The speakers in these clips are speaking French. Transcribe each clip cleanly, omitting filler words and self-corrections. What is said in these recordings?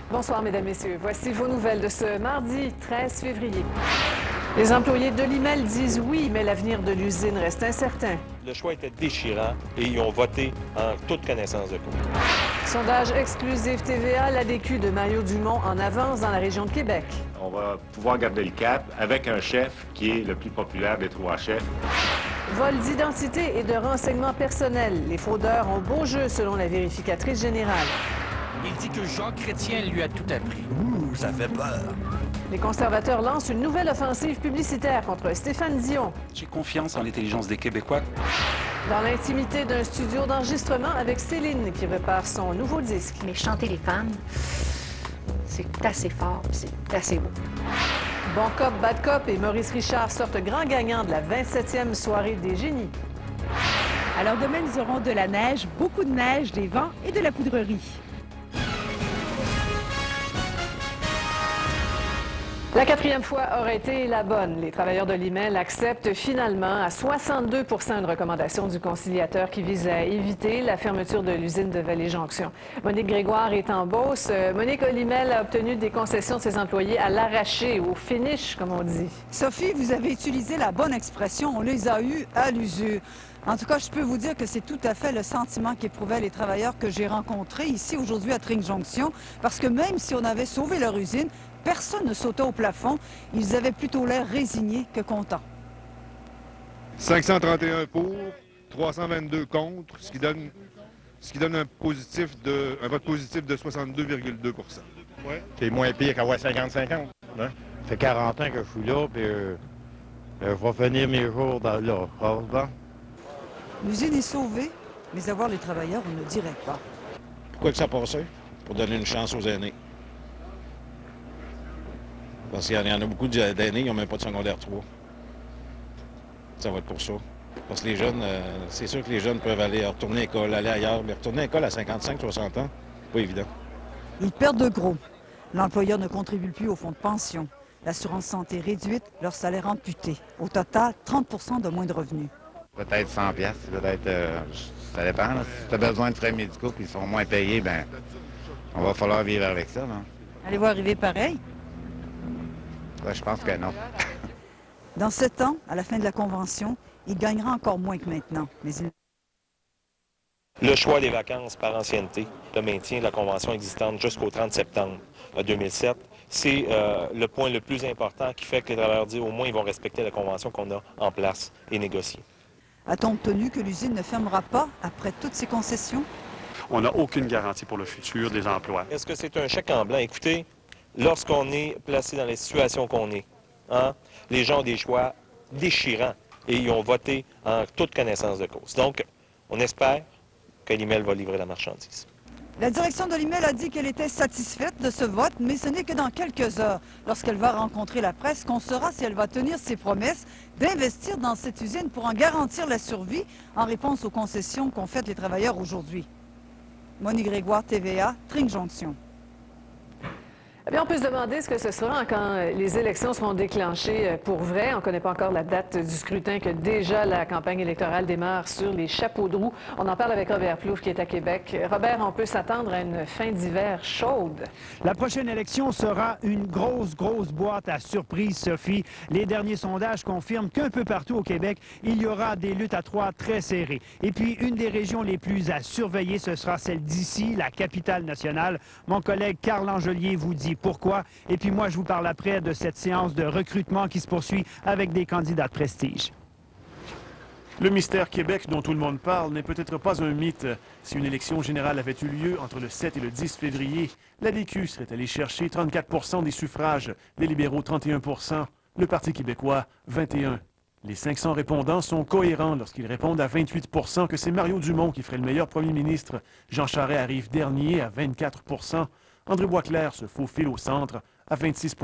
Bonsoir, Mesdames, Messieurs. Voici vos nouvelles de ce mardi 13 février. Les employés de l'IMEL disent oui, mais l'avenir de l'usine reste incertain. Le choix était déchirant et ils ont voté en toute connaissance de cause. Sondage exclusif TVA, l'ADQ de Mario Dumont en avance dans la région de Québec. On va pouvoir garder le cap avec un chef qui est le plus populaire des trois chefs. Vol d'identité et de renseignements personnels. Les fraudeurs ont beau jeu selon la vérificatrice générale. Il dit que Jean Chrétien lui a tout appris. Ouh, ça fait peur. Les conservateurs lancent une nouvelle offensive publicitaire contre Stéphane Dion. J'ai confiance en l'intelligence des Québécois. Dans l'intimité d'un studio d'enregistrement avec Céline qui prépare son nouveau disque. Mais chanter les femmes, c'est assez fort, c'est assez beau. Bon cop, bad cop et Maurice Richard sortent grand gagnant de la 27e soirée des génies. Alors demain, nous aurons de la neige, beaucoup de neige, des vents et de la poudrerie. La quatrième fois aurait été la bonne. Les travailleurs de l'IMEL acceptent finalement à 62 une recommandation du conciliateur qui vise à éviter la fermeture de l'usine de Vallée-Jonction. Monique Grégoire est en Beauce. Monique, l'IMEL a obtenu des concessions de ses employés à l'arraché, au finish, comme on dit. Sophie, vous avez utilisé la bonne expression. On les a eus à l'usure. En tout cas, je peux vous dire que c'est tout à fait le sentiment qu'éprouvaient les travailleurs que j'ai rencontrés ici aujourd'hui à Tring-Jonction, parce que même si on avait sauvé leur usine, personne ne sautait au plafond. Ils avaient plutôt l'air résignés que contents. 531 pour, 322 contre, ce qui donne un vote positif de 62,2 ouais. C'est moins pire qu'avoir 50-50. Hein? Ça fait 40 ans que je suis là, puis je vais finir mes jours là. L'usine est sauvée, mais à voir les travailleurs, on ne dirait pas. Pourquoi que ça passait? Pour donner une chance aux aînés. Parce qu'il y en a beaucoup d'aînés qui n'ont même pas de secondaire 3. Ça va être pour ça. Parce que les jeunes, c'est sûr que les jeunes peuvent aller retourner à l'école, aller ailleurs, mais retourner à l'école à 55-60 ans, pas évident. Ils perdent de gros. L'employeur ne contribue plus au fonds de pension. L'assurance santé réduite, leur salaire amputé. Au total, 30 de moins de revenus. Peut-être 100 piastres, peut-être, ça dépend. Là. Si tu as besoin de frais médicaux qui sont moins payés, bien, on va falloir vivre avec ça. Là. Allez-vous arriver pareil? Ouais, je pense que non. Dans 7 ans, à la fin de la convention, il gagnera encore moins que maintenant. Mais Le choix des vacances par ancienneté, le maintien de la convention existante jusqu'au 30 septembre 2007, c'est le point le plus important qui fait que les travailleurs disent au moins ils vont respecter la convention qu'on a en place et négocier. A-t-on obtenu que l'usine ne fermera pas après toutes ces concessions? On n'a aucune garantie pour le futur des emplois. Est-ce que c'est un chèque en blanc? Écoutez, lorsqu'on est placé dans les situations qu'on est, hein, les gens ont des choix déchirants et ils ont voté en toute connaissance de cause. Donc, on espère que l'IMEL va livrer la marchandise. La direction de l'IMEL a dit qu'elle était satisfaite de ce vote, mais ce n'est que dans quelques heures, lorsqu'elle va rencontrer la presse, qu'on saura si elle va tenir ses promesses d'investir dans cette usine pour en garantir la survie en réponse aux concessions qu'ont faites les travailleurs aujourd'hui. Monique Grégoire, TVA, Tring-Jonction. Eh bien, on peut se demander ce que ce sera quand les élections seront déclenchées pour vrai. On ne connaît pas encore la date du scrutin que déjà la campagne électorale démarre sur les chapeaux de roue. On en parle avec Robert Plouffe qui est à Québec. Robert, on peut s'attendre à une fin d'hiver chaude. La prochaine élection sera une grosse boîte à surprise, Sophie. Les derniers sondages confirment qu'un peu partout au Québec, il y aura des luttes à trois très serrées. Et puis, une des régions les plus à surveiller, ce sera celle d'ici, la capitale nationale. Mon collègue Carl Angelier vous dit pourquoi. Et puis moi, je vous parle après de cette séance de recrutement qui se poursuit avec des candidats de prestige. Le mystère Québec dont tout le monde parle n'est peut-être pas un mythe. Si une élection générale avait eu lieu entre le 7 et le 10 février, l'ADQ serait allé chercher 34 des suffrages, les libéraux 31 le Parti québécois 21 Les 500 répondants sont cohérents lorsqu'ils répondent à 28 que c'est Mario Dumont qui ferait le meilleur premier ministre. Jean Charest arrive dernier à 24 André Boisclair se faufile au centre à 26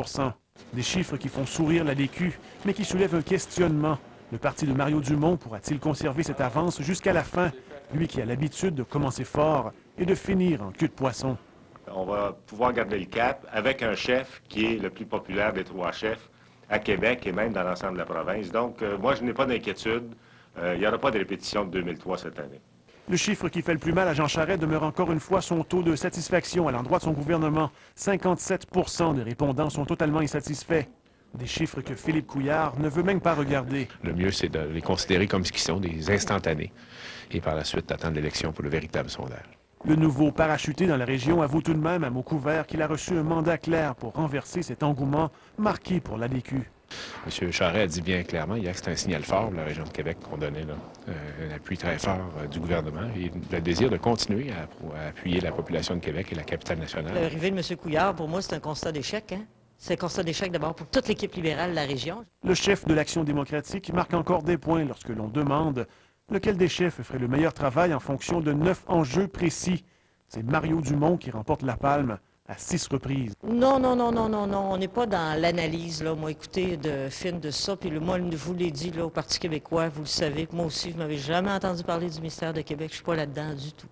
Des chiffres qui font sourire l'ADQ, mais qui soulèvent un questionnement. Le parti de Mario Dumont pourra-t-il conserver cette avance jusqu'à la fin, lui qui a l'habitude de commencer fort et de finir en queue de poisson? On va pouvoir garder le cap avec un chef qui est le plus populaire des trois chefs à Québec et même dans l'ensemble de la province. Donc, moi, je n'ai pas d'inquiétude. Il n'y aura pas de répétition de 2003 cette année. Le chiffre qui fait le plus mal à Jean Charest demeure encore une fois son taux de satisfaction à l'endroit de son gouvernement. 57 % des répondants sont totalement insatisfaits. Des chiffres que Philippe Couillard ne veut même pas regarder. Le mieux, c'est de les considérer comme ce qu'ils sont, des instantanés, et par la suite d'attendre l'élection pour le véritable sondage. Le nouveau parachuté dans la région avoue tout de même à mots couverts qu'il a reçu un mandat clair pour renverser cet engouement marqué pour l'ADQ. M. Charest a dit bien clairement hier que c'est un signal fort pour la région de Québec qu'on donnait là, un appui très fort du gouvernement et le désir de continuer à appuyer la population de Québec et la capitale nationale. L'arrivée de M. Couillard, pour moi, c'est un constat d'échec. Hein? C'est un constat d'échec d'abord pour toute l'équipe libérale de la région. Le chef de l'Action démocratique marque encore des points lorsque l'on demande lequel des chefs ferait le meilleur travail en fonction de 9 enjeux précis. C'est Mario Dumont qui remporte la palme à 6 reprises. Non, on n'est pas dans l'analyse, là. Moi, écoutez, de film de ça, puis moi, je vous l'ai dit, là, au Parti québécois, vous le savez, que moi aussi, vous m'avez jamais entendu parler du ministère de Québec, je suis pas là-dedans du tout.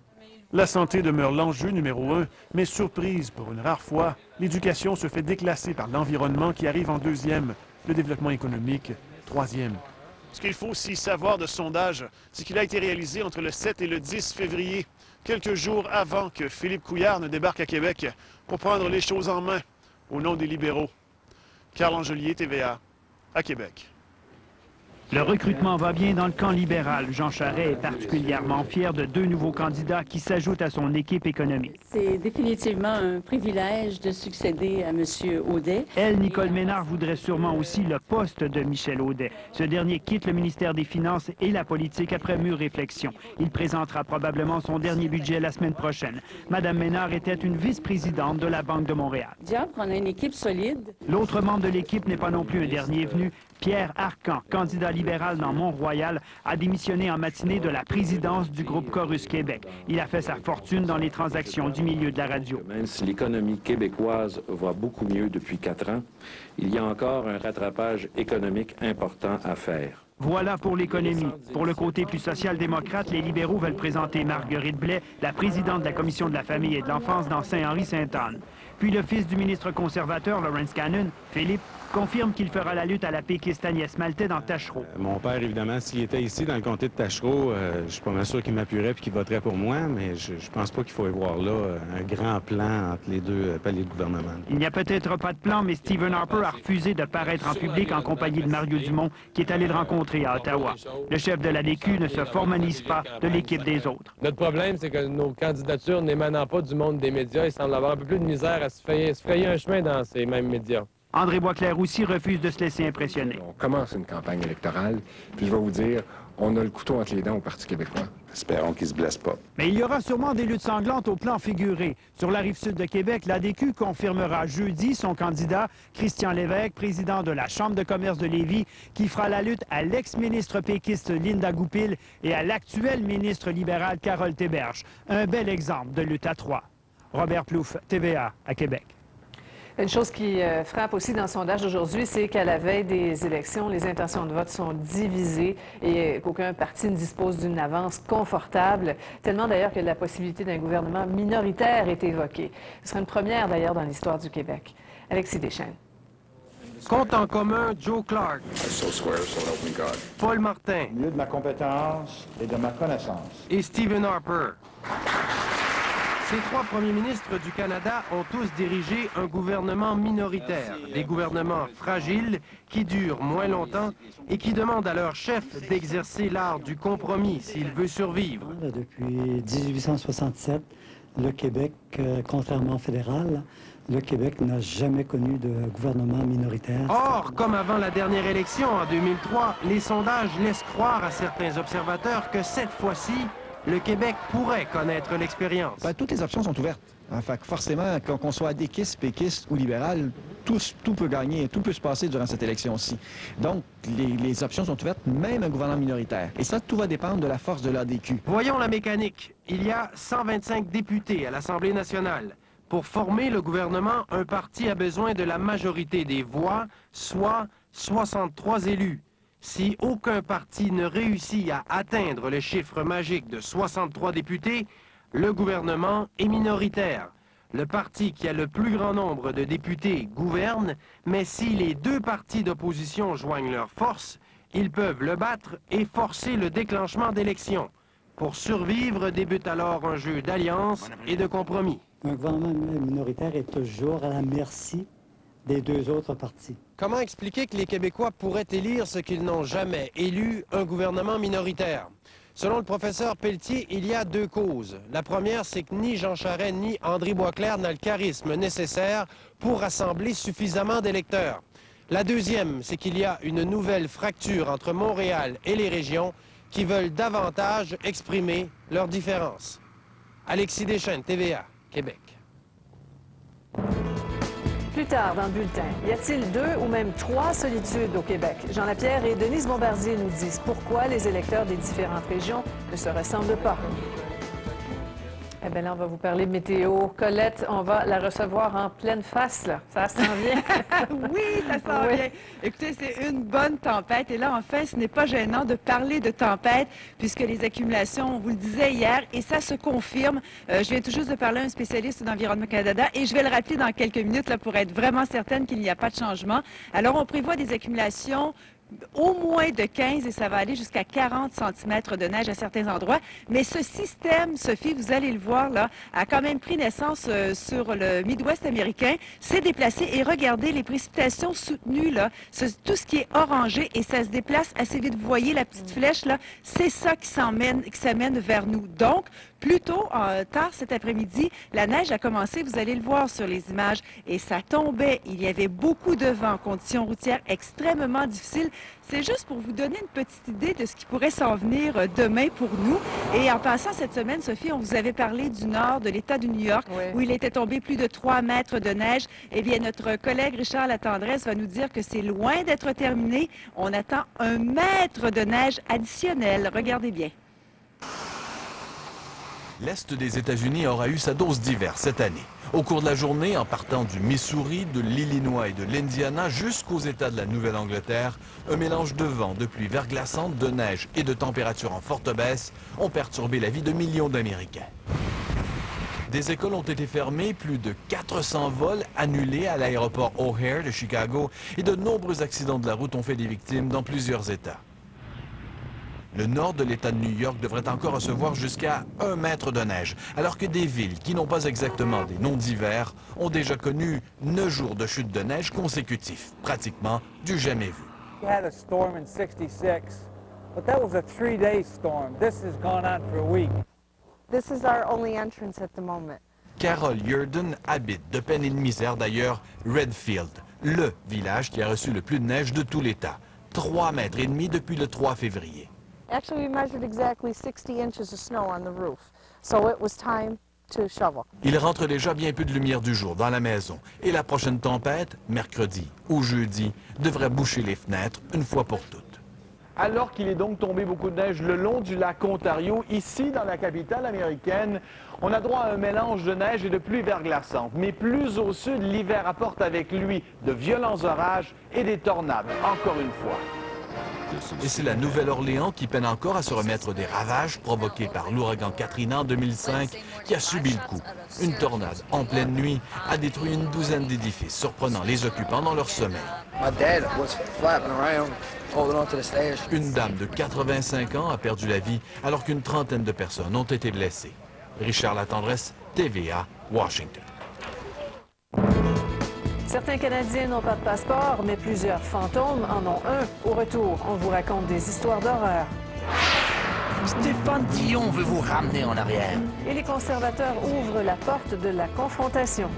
La santé demeure l'enjeu numéro 1, mais surprise, pour une rare fois, l'éducation se fait déclasser par l'environnement qui arrive en 2e, le développement économique 3e. Ce qu'il faut aussi savoir de ce sondage, c'est qu'il a été réalisé entre le 7 et le 10 février, quelques jours avant que Philippe Couillard ne débarque à Québec pour prendre les choses en main au nom des libéraux. Carl Angelier, TVA, à Québec. Le recrutement va bien dans le camp libéral. Jean Charest est particulièrement fier de 2 nouveaux candidats qui s'ajoutent à son équipe économique. C'est définitivement un privilège de succéder à M. Audet. Elle, Nicole Ménard, voudrait sûrement aussi le poste de Michel Audet. Ce dernier quitte le ministère des Finances et la politique après mûre réflexion. Il présentera probablement son dernier budget la semaine prochaine. Madame Ménard était une vice-présidente de la Banque de Montréal. Diable, on a une équipe solide. L'autre membre de l'équipe n'est pas non plus un dernier venu. Pierre Arcan, candidat libéral dans Mont-Royal, a démissionné en matinée de la présidence du groupe Chorus Québec. Il a fait sa fortune dans les transactions du milieu de la radio. Même si l'économie québécoise va beaucoup mieux depuis 4 ans, il y a encore un rattrapage économique important à faire. Voilà pour l'économie. Pour le côté plus social-démocrate, les libéraux veulent présenter Marguerite Blais, la présidente de la Commission de la famille et de l'enfance dans Saint-Henri-Sainte-Anne. Puis le fils du ministre conservateur, Lawrence Cannon, Philippe, confirme qu'il fera la lutte à la péquiste Agnès Maltais dans Tachereau. Mon père, évidemment, s'il était ici dans le comté de Tachereau, je suis pas mal sûr qu'il m'appuierait et qu'il voterait pour moi, mais je pense pas qu'il faut y voir là un grand plan entre les 2 paliers de gouvernement. Il n'y a peut-être pas de plan, mais Stephen Harper a refusé de paraître en public en compagnie de Mario Dumont, qui est allé le rencontrer à Ottawa. Le chef de l'ADQ ne se formalise pas de l'équipe des autres. Notre problème, c'est que nos candidatures n'émanant pas du monde des médias, il semble avoir un peu plus de misère à se frayer un chemin dans ces mêmes médias. André Boisclair aussi refuse de se laisser impressionner. On commence une campagne électorale, puis je vais vous dire, on a le couteau entre les dents au Parti québécois. Espérons qu'il ne se blesse pas. Mais il y aura sûrement des luttes sanglantes au plan figuré. Sur la rive-sud de Québec, l'ADQ confirmera jeudi son candidat, Christian Lévesque, président de la Chambre de commerce de Lévis, qui fera la lutte à l'ex-ministre péquiste Linda Goupil et à l'actuelle ministre libérale Carole Théberge. Un bel exemple de lutte à 3. Robert Plouffe, TVA, à Québec. Une chose qui frappe aussi dans le sondage d'aujourd'hui, c'est qu'à la veille des élections, les intentions de vote sont divisées et qu'aucun parti ne dispose d'une avance confortable, tellement d'ailleurs que la possibilité d'un gouvernement minoritaire est évoquée. Ce sera une première d'ailleurs dans l'histoire du Québec. Alexis Deschênes. Compte en commun, Joe Clark. Paul Martin. Au milieu de ma compétence et de ma connaissance. Et Stephen Harper. Ces 3 premiers ministres du Canada ont tous dirigé un gouvernement minoritaire, des gouvernements fragiles qui durent moins longtemps et qui demandent à leur chef d'exercer l'art du compromis s'il veut survivre. Depuis 1867, le Québec, contrairement au fédéral, le Québec n'a jamais connu de gouvernement minoritaire. Or, comme avant la dernière élection en 2003, les sondages laissent croire à certains observateurs que cette fois-ci, le Québec pourrait connaître l'expérience. Toutes les options sont ouvertes. Fait que forcément, qu'on soit adéquiste, péquiste ou libéral, tout peut gagner, tout peut se passer durant cette élection-ci. Donc, les options sont ouvertes, même un gouvernement minoritaire. Et ça, tout va dépendre de la force de l'ADQ. Voyons la mécanique. Il y a 125 députés à l'Assemblée nationale. Pour former le gouvernement, un parti a besoin de la majorité des voix, soit 63 élus. Si aucun parti ne réussit à atteindre le chiffre magique de 63 députés, le gouvernement est minoritaire. Le parti qui a le plus grand nombre de députés gouverne, mais si les 2 partis d'opposition joignent leurs forces, ils peuvent le battre et forcer le déclenchement d'élections. Pour survivre débute alors un jeu d'alliances et de compromis. Un gouvernement minoritaire est toujours à la merci des deux autres partis. Comment expliquer que les Québécois pourraient élire ce qu'ils n'ont jamais élu, un gouvernement minoritaire? Selon le professeur Pelletier, il y a deux causes. La première, c'est que ni Jean Charest ni André Boisclair n'a le charisme nécessaire pour rassembler suffisamment d'électeurs. La deuxième, c'est qu'il y a une nouvelle fracture entre Montréal et les régions qui veulent davantage exprimer leurs différences. Alexis Deschênes, TVA, Québec. Plus tard dans le bulletin, y a-t-il 2 ou même 3 solitudes au Québec? Jean Lapierre et Denise Bombardier nous disent pourquoi les électeurs des différentes régions ne se ressemblent pas. Eh bien là, on va vous parler de météo. Colette, on va la recevoir en pleine face, là. Ça s'en vient. Oui, ça s'en vient. Écoutez, c'est une bonne tempête. Et là, enfin, ce n'est pas gênant de parler de tempête, puisque les accumulations, on vous le disait hier, et ça se confirme. Je viens tout juste de parler à un spécialiste d'Environnement Canada, et je vais le rappeler dans quelques minutes là, pour être vraiment certaine qu'il n'y a pas de changement. Alors, on prévoit des accumulations au moins de 15 et ça va aller jusqu'à 40 cm de neige à certains endroits. Mais ce système, Sophie, vous allez le voir, là, a quand même pris naissance sur le Midwest américain, s'est déplacé et regardez les précipitations soutenues, là, tout ce qui est orangé et ça se déplace assez vite. Vous voyez la petite flèche, là, c'est ça qui s'amène vers nous. Donc, plus tôt, tard cet après-midi, la neige a commencé, vous allez le voir sur les images, et ça tombait. Il y avait beaucoup de vent, conditions routières extrêmement difficiles. C'est juste pour vous donner une petite idée de ce qui pourrait s'en venir demain pour nous. Et en passant cette semaine, Sophie, on vous avait parlé du nord de l'État du New York, où il était tombé plus de 3 mètres de neige. Eh bien, notre collègue Richard Latendresse va nous dire que c'est loin d'être terminé. On attend 1 mètre de neige additionnelle. Regardez bien. L'Est des États-Unis aura eu sa dose d'hiver cette année. Au cours de la journée, en partant du Missouri, de l'Illinois et de l'Indiana jusqu'aux États de la Nouvelle-Angleterre, un mélange de vent, de pluie verglaçante, de neige et de températures en forte baisse ont perturbé la vie de millions d'Américains. Des écoles ont été fermées, plus de 400 vols annulés à l'aéroport O'Hare de Chicago et de nombreux accidents de la route ont fait des victimes dans plusieurs États. Le nord de l'État de New York devrait encore recevoir jusqu'à 1 mètre de neige, alors que des villes qui n'ont pas exactement des noms d'hiver ont déjà connu 9 jours de chute de neige consécutifs, pratiquement du jamais vu. We had a storm in 66, but that was a 3-day storm. This has gone on for a week. This is our only entrance at the moment. Carol Yurden habite de peine et de misère d'ailleurs Redfield, le village qui a reçu le plus de neige de tout l'État. 3,5 mètres depuis le 3 février. Actually, we measured exactly 60 inches of snow on the roof, so it was time to shovel. Il rentre déjà bien peu de lumière du jour dans la maison et la prochaine tempête, mercredi ou jeudi, devrait boucher les fenêtres une fois pour toutes. Alors qu'il est donc tombé beaucoup de neige le long du lac Ontario, ici dans la capitale américaine, on a droit à un mélange de neige et de pluie verglaçante. Mais plus au sud, l'hiver apporte avec lui de violents orages et des tornades, encore une fois. Et c'est la Nouvelle-Orléans qui peine encore à se remettre des ravages provoqués par l'ouragan Katrina en 2005 qui a subi le coup. Une tornade en pleine nuit a détruit une douzaine d'édifices, surprenant les occupants dans leur sommeil. Une dame de 85 ans a perdu la vie alors qu'une trentaine de personnes ont été blessées. Richard Latendresse, TVA, Washington. Certains Canadiens n'ont pas de passeport, mais plusieurs fantômes en ont un. Au retour, on vous raconte des histoires d'horreur. Stéphane Dion veut vous ramener en arrière. Et les conservateurs ouvrent la porte de la confrontation.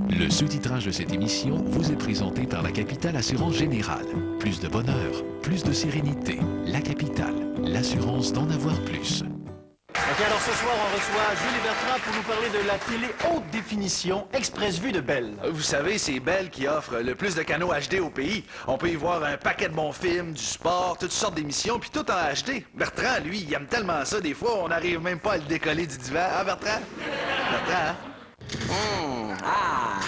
Le sous-titrage de cette émission vous est présenté par la Capitale Assurance Générale. Plus de bonheur, plus de sérénité. La Capitale, l'assurance d'en avoir plus. OK, alors ce soir, on reçoit Julie Bertrand pour nous parler de la télé haute définition Express Vue de Bell. Vous savez, c'est Bell qui offre le plus de canaux HD au pays. On peut y voir un paquet de bons films, du sport, toutes sortes d'émissions, puis tout en HD. Bertrand, lui, il aime tellement ça, des fois, on n'arrive même pas à le décoller du divan. Ah, Bertrand? Bertrand, hein? Ah!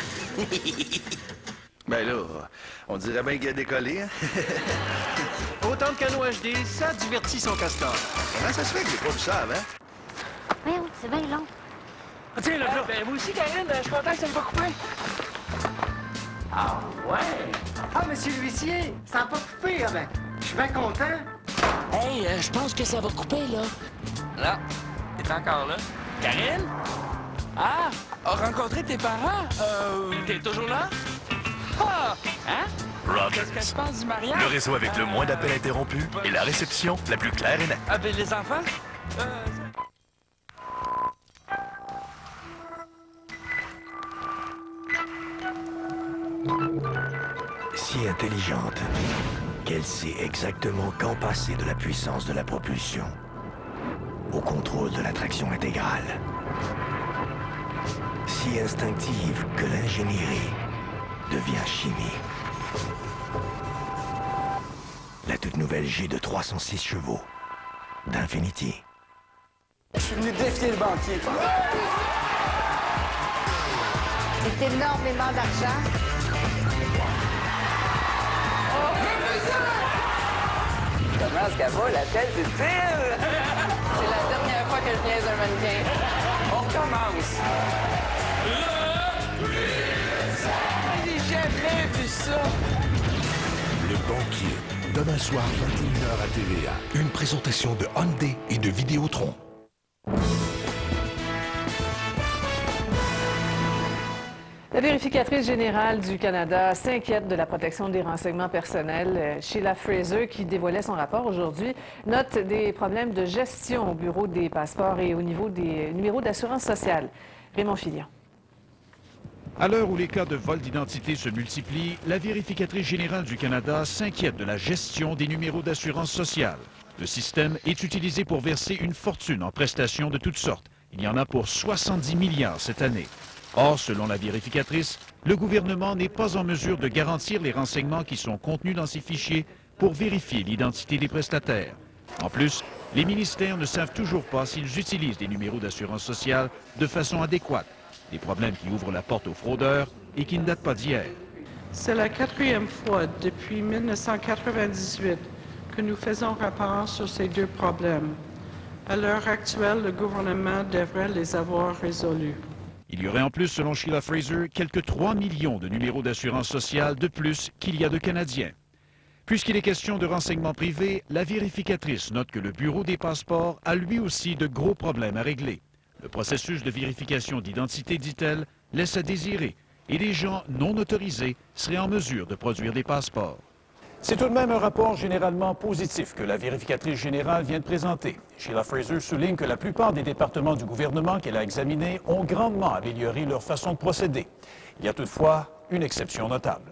Ben là, on dirait bien qu'il a décollé, hein? Autant de canaux HD, ça divertit son castor. Comment ça se fait que j'ai pas vu ça avant? Oui, c'est bien long. Ah, tiens, là, ben, vous aussi, Karine, je suis content que ça ne pas coupé. Ah ouais? Ah, monsieur l'huissier, ça n'a pas coupé, ah ben, je suis bien content. Hey, je pense que ça va couper, là. Là, t'es encore là? Karine? Ah, a rencontré tes parents? T'es toujours là? Ah! Hein? Qu'est-ce que tu penses du mariage? Le réseau avec le moins d'appels interrompus et la réception la plus claire et nette. Avec les enfants? Si intelligente qu'elle sait exactement quand passer de la puissance de la propulsion au contrôle de la traction intégrale. Si instinctive que l'ingénierie devient chimie. La toute nouvelle G de 306 chevaux d'Infinity. Je suis venu défier le banquier. C'est énormément d'argent. Comment est-ce qu'elle va, la tête du fil? C'est la dernière fois que je niaise un mannequin. On recommence. J'ai jamais vu ça. Le banquier, demain soir 21h à TVA. Une présentation de Hyundai et de Vidéotron. La vérificatrice générale du Canada s'inquiète de la protection des renseignements personnels. Sheila Fraser, qui dévoilait son rapport aujourd'hui, note des problèmes de gestion au bureau des passeports et au niveau des numéros d'assurance sociale. Raymond Filion. À l'heure où les cas de vol d'identité se multiplient, la vérificatrice générale du Canada s'inquiète de la gestion des numéros d'assurance sociale. Le système est utilisé pour verser une fortune en prestations de toutes sortes. Il y en a pour 70 milliards cette année. Or, selon la vérificatrice, le gouvernement n'est pas en mesure de garantir les renseignements qui sont contenus dans ces fichiers pour vérifier l'identité des prestataires. En plus, les ministères ne savent toujours pas s'ils utilisent les numéros d'assurance sociale de façon adéquate. Des problèmes qui ouvrent la porte aux fraudeurs et qui ne datent pas d'hier. C'est la 4e fois depuis 1998 que nous faisons rapport sur ces deux problèmes. À l'heure actuelle, le gouvernement devrait les avoir résolus. Il y aurait en plus, selon Sheila Fraser, quelques 3 millions de numéros d'assurance sociale de plus qu'il y a de Canadiens. Puisqu'il est question de renseignements privés, la vérificatrice note que le Bureau des passeports a lui aussi de gros problèmes à régler. Le processus de vérification d'identité, dit-elle, laisse à désirer et les gens non autorisés seraient en mesure de produire des passeports. C'est tout de même un rapport généralement positif que la vérificatrice générale vient de présenter. Sheila Fraser souligne que la plupart des départements du gouvernement qu'elle a examinés ont grandement amélioré leur façon de procéder. Il y a toutefois une exception notable.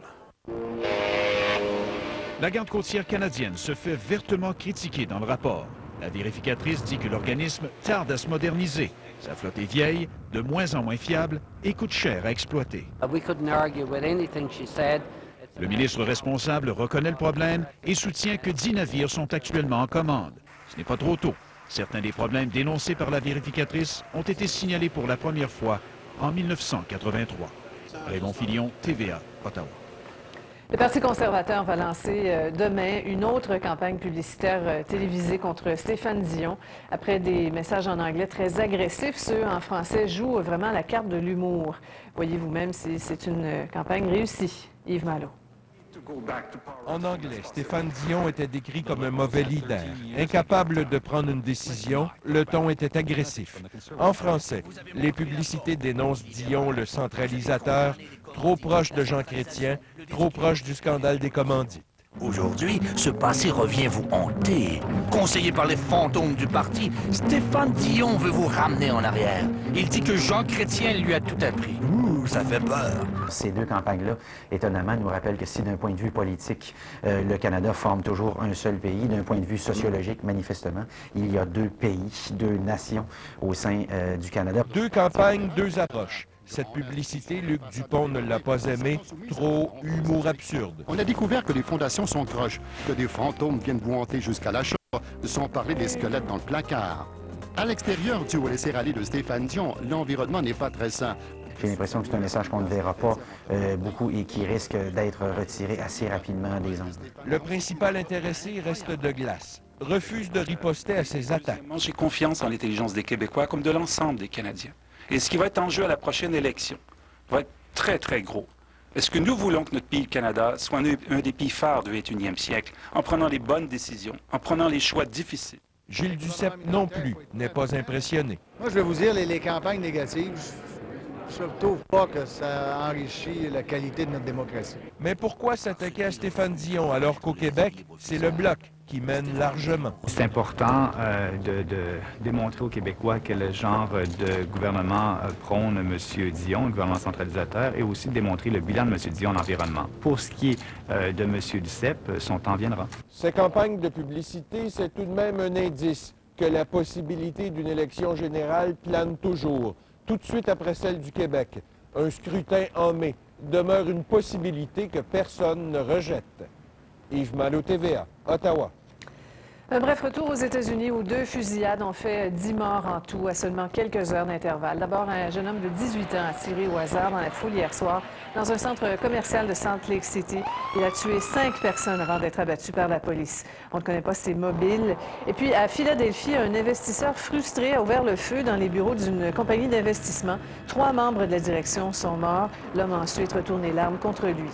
La garde côtière canadienne se fait vertement critiquer dans le rapport. La vérificatrice dit que l'organisme tarde à se moderniser. Sa flotte est vieille, de moins en moins fiable et coûte cher à exploiter. Le ministre responsable reconnaît le problème et soutient que 10 navires sont actuellement en commande. Ce n'est pas trop tôt. Certains des problèmes dénoncés par la vérificatrice ont été signalés pour la première fois en 1983. Raymond Filion, TVA, Ottawa. Le Parti conservateur va lancer demain une autre campagne publicitaire télévisée contre Stéphane Dion. Après des messages en anglais très agressifs, ceux en français jouent vraiment la carte de l'humour. Voyez vous-même si c'est une campagne réussie. Yves Malo. En anglais, Stéphane Dion était décrit comme un mauvais leader, incapable de prendre une décision, le ton était agressif. En français, les publicités dénoncent Dion, le centralisateur, trop proche de Jean Chrétien, trop proche du scandale des commandites. Aujourd'hui, ce passé revient vous hanter. Conseillé par les fantômes du parti, Stéphane Dion veut vous ramener en arrière. Il dit que Jean Chrétien lui a tout appris. Ouh, ça fait peur. Ces deux campagnes-là, étonnamment, nous rappellent que si d'un point de vue politique, le Canada forme toujours un seul pays, d'un point de vue sociologique, manifestement, il y a deux pays, deux nations au sein du Canada. Deux campagnes, deux approches. Cette publicité, Luc Dupont ne l'a pas aimée. Trop humour absurde. On a découvert que les fondations sont croches, que des fantômes viennent vous hanter jusqu'à la chambre, sans parler des squelettes dans le placard. À l'extérieur, dû au laisser-aller de Stéphane Dion, l'environnement n'est pas très sain. J'ai l'impression que c'est un message qu'on ne verra pas beaucoup et qui risque d'être retiré assez rapidement des ondes. Le principal intéressé reste de glace. Refuse de riposter à ces attaques. J'ai confiance en l'intelligence des Québécois comme de l'ensemble des Canadiens. Et ce qui va être en jeu à la prochaine élection va être très, très gros. Est-ce que nous voulons que notre pays, le Canada, soit un des pays phares du 21e siècle, en prenant les bonnes décisions, en prenant les choix difficiles? Gilles Duceppe non plus n'est pas impressionné. Moi, je vais vous dire, les campagnes négatives, je ne trouve pas que ça enrichit la qualité de notre démocratie. Mais pourquoi s'attaquer à Stéphane Dion alors qu'au Québec, c'est le Bloc qui mène largement? C'est important de démontrer aux Québécois quel genre de gouvernement prône M. Dion, le gouvernement centralisateur, et aussi de démontrer le bilan de M. Dion en environnement. Pour ce qui est de M. Duceppe, son temps viendra. Ces campagnes de publicité, c'est tout de même un indice que la possibilité d'une élection générale plane toujours. Tout de suite après celle du Québec, un scrutin en mai demeure une possibilité que personne ne rejette. Yves Malo, TVA, Ottawa. Un bref retour aux États-Unis où 2 fusillades ont fait 10 morts en tout à seulement quelques heures d'intervalle. D'abord, un jeune homme de 18 ans a tiré au hasard dans la foule hier soir dans un centre commercial de Salt Lake City. Il a tué 5 personnes avant d'être abattu par la police. On ne connaît pas ses mobiles. Et puis, à Philadelphie, un investisseur frustré a ouvert le feu dans les bureaux d'une compagnie d'investissement. 3 membres de la direction sont morts. L'homme a ensuite retourné l'arme contre lui.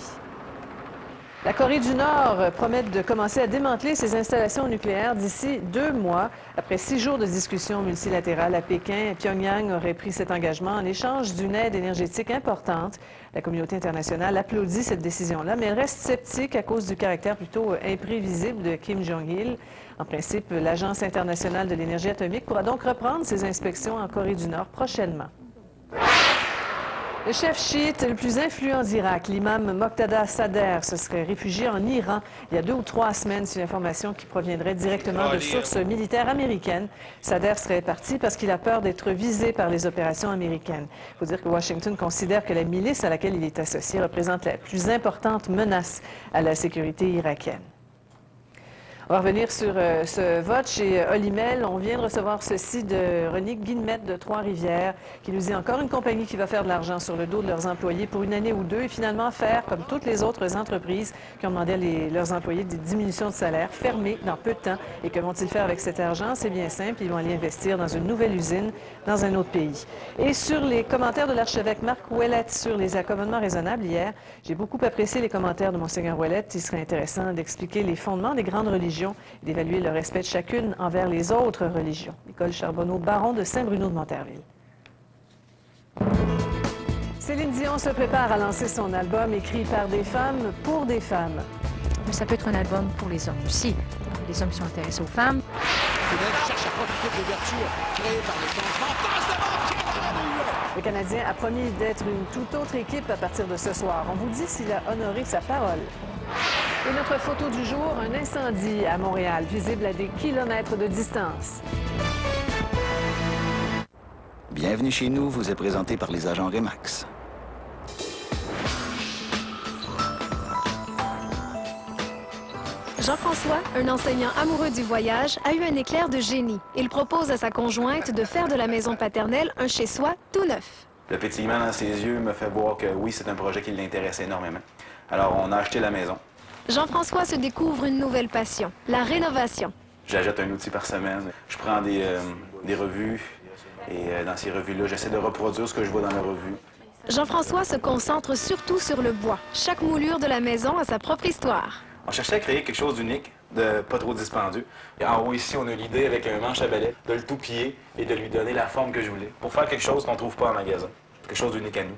La Corée du Nord promet de commencer à démanteler ses installations nucléaires d'ici 2 mois. Après 6 jours de discussions multilatérales à Pékin, Pyongyang aurait pris cet engagement en échange d'une aide énergétique importante. La communauté internationale applaudit cette décision-là, mais elle reste sceptique à cause du caractère plutôt imprévisible de Kim Jong-il. En principe, l'Agence internationale de l'énergie atomique pourra donc reprendre ses inspections en Corée du Nord prochainement. Le chef chiite le plus influent d'Irak, l'imam Moqtada Sadr, se serait réfugié en Iran il y a 2 ou 3 semaines. C'est une information qui proviendrait directement de sources militaires américaines. Sadr serait parti parce qu'il a peur d'être visé par les opérations américaines. Il faut dire que Washington considère que la milice à laquelle il est associé représente la plus importante menace à la sécurité irakienne. On va revenir sur ce vote chez Olimel. On vient de recevoir ceci de René Guillemette de Trois-Rivières, qui nous dit encore une compagnie qui va faire de l'argent sur le dos de leurs employés pour une année ou 2 et finalement faire, comme toutes les autres entreprises qui ont demandé à leurs employés des diminutions de salaire, fermer dans peu de temps. Et que vont-ils faire avec cet argent? C'est bien simple, ils vont aller investir dans une nouvelle usine dans un autre pays. Et sur les commentaires de l'archevêque Marc Ouellette sur les accommodements raisonnables hier, j'ai beaucoup apprécié les commentaires de Monseigneur Ouellette. Il serait intéressant d'expliquer les fondements des grandes religions et d'évaluer le respect de chacune envers les autres religions. Nicole Charbonneau, baron de Saint-Bruno de Monterville. Céline Dion se prépare à lancer son album écrit par des femmes pour des femmes. Mais ça peut être un album pour les hommes aussi. Les hommes qui sont intéressés aux femmes. Cherche à profiter de l'ouverture créée par les Le Canadien a promis d'être une toute autre équipe à partir de ce soir. On vous dit s'il a honoré sa parole. Et notre photo du jour, un incendie à Montréal, visible à des kilomètres de distance. Bienvenue chez nous vous est présenté par les agents Remax. Jean-François, un enseignant amoureux du voyage, a eu un éclair de génie. Il propose à sa conjointe de faire de la maison paternelle un chez-soi tout neuf. Le pétillement dans ses yeux me fait voir que oui, c'est un projet qui l'intéresse énormément. Alors, on a acheté la maison. Jean-François se découvre une nouvelle passion, la rénovation. J'achète un outil par semaine. Je prends des revues et dans ces revues-là, j'essaie de reproduire ce que je vois dans la revue. Jean-François se concentre surtout sur le bois. Chaque moulure de la maison a sa propre histoire. On cherchait à créer quelque chose d'unique, de pas trop dispendieux. Et en haut ici, on a l'idée avec un manche à balai de le tout-piller et de lui donner la forme que je voulais pour faire quelque chose qu'on ne trouve pas en magasin. Quelque chose d'unique à nous.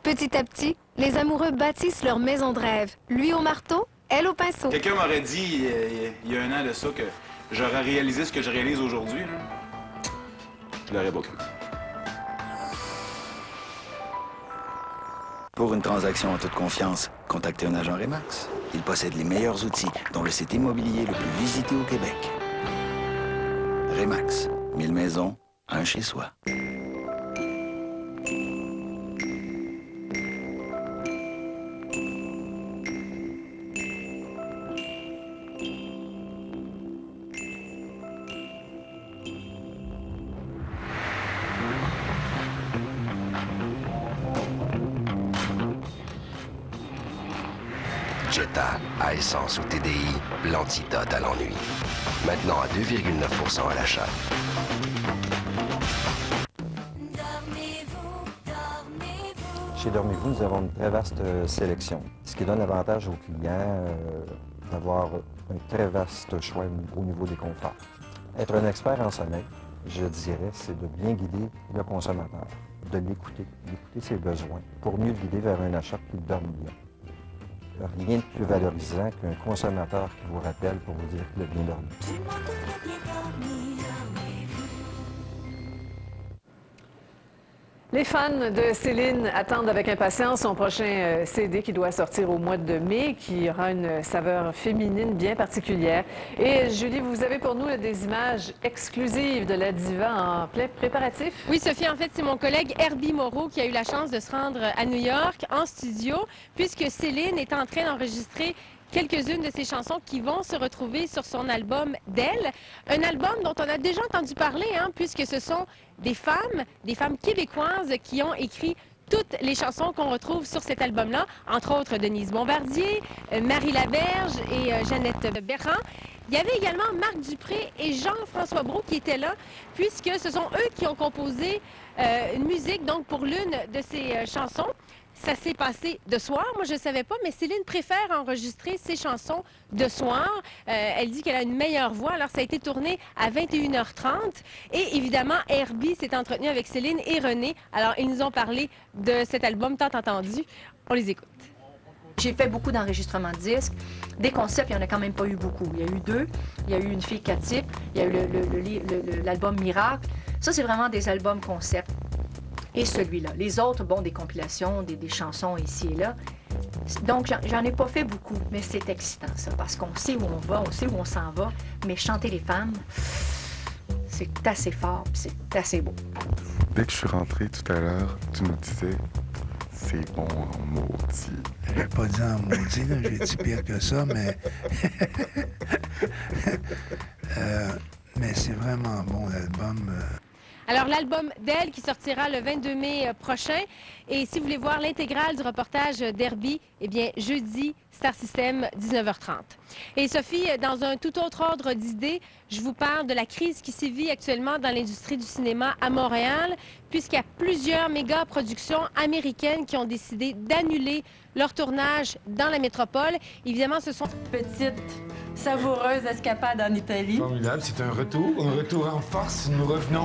Petit à petit, les amoureux bâtissent leur maison de rêve. Lui au marteau, elle au pinceau. Quelqu'un m'aurait dit il y a 1 an de ça que j'aurais réalisé ce que je réalise aujourd'hui. Je l'aurais pas cru. Pour une transaction en toute confiance, contactez un agent Remax. Il possède les meilleurs outils, dont le site immobilier le plus visité au Québec. Remax, 1000 maisons, un chez soi. Jetta, à essence ou TDI, l'antidote à l'ennui. Maintenant à 2,9 % à l'achat. Chez Dormez-vous, nous avons une très vaste sélection, ce qui donne l'avantage aux clients d'avoir un très vaste choix au niveau des conforts. Être un expert en sommeil, je dirais, c'est de bien guider le consommateur, de l'écouter, d'écouter ses besoins, pour mieux le guider vers un achat qui dorme bien. Rien de plus valorisant qu'un consommateur qui vous rappelle pour vous dire qu'il a bien dormi. Les fans de Céline attendent avec impatience son prochain CD qui doit sortir au mois de mai, qui aura une saveur féminine bien particulière. Et Julie, vous avez pour nous des images exclusives de la diva en plein préparatif? Oui, Sophie, en fait, c'est mon collègue Herbie Moreau qui a eu la chance de se rendre à New York en studio, puisque Céline est en train d'enregistrer quelques-unes de ses chansons qui vont se retrouver sur son album d'elle. Un album dont on a déjà entendu parler, puisque ce sont des femmes québécoises qui ont écrit toutes les chansons qu'on retrouve sur cet album-là, entre autres Denise Bombardier, Marie Laberge et Jeannette Berrand. Il y avait également Marc Dupré et Jean-François Brault qui étaient là, puisque ce sont eux qui ont composé une musique donc pour l'une de ces chansons. Ça s'est passé de soir. Moi, je ne savais pas, mais Céline préfère enregistrer ses chansons de soir. Elle dit qu'elle a une meilleure voix. Alors, ça a été tourné à 21h30. Et évidemment, Herbie s'est entretenu avec Céline et René. Alors, ils nous ont parlé de cet album tant entendu. On les écoute. J'ai fait beaucoup d'enregistrements de disques. Des concepts, il n'y en a quand même pas eu beaucoup. Il y a eu 2. Il y a eu Une fille 4 types. Il y a eu l'album Miracle. Ça, c'est vraiment des albums concepts. Et celui-là. Les autres, bon, des compilations, des chansons ici et là. Donc, j'en ai pas fait beaucoup, mais c'est excitant, ça, parce qu'on sait où on va, on sait où on s'en va, mais chanter les femmes, c'est assez fort, c'est assez beau. Dès que je suis rentré tout à l'heure, tu nous disais, c'est bon en maudit. J'ai pas dit en maudit, là, j'ai dit pire que ça, mais... mais c'est vraiment bon, l'album... Alors, l'album d'elle qui sortira le 22 mai prochain. Et si vous voulez voir l'intégrale du reportage d'Herbie, eh bien, jeudi, Star System, 19h30. Et Sophie, dans un tout autre ordre d'idées, je vous parle de la crise qui sévit actuellement dans l'industrie du cinéma à Montréal, puisqu'il y a plusieurs méga-productions américaines qui ont décidé d'annuler leur tournage dans la métropole. Évidemment, ce sont petites, savoureuses escapades en Italie. Formidable, c'est un retour en force. Nous revenons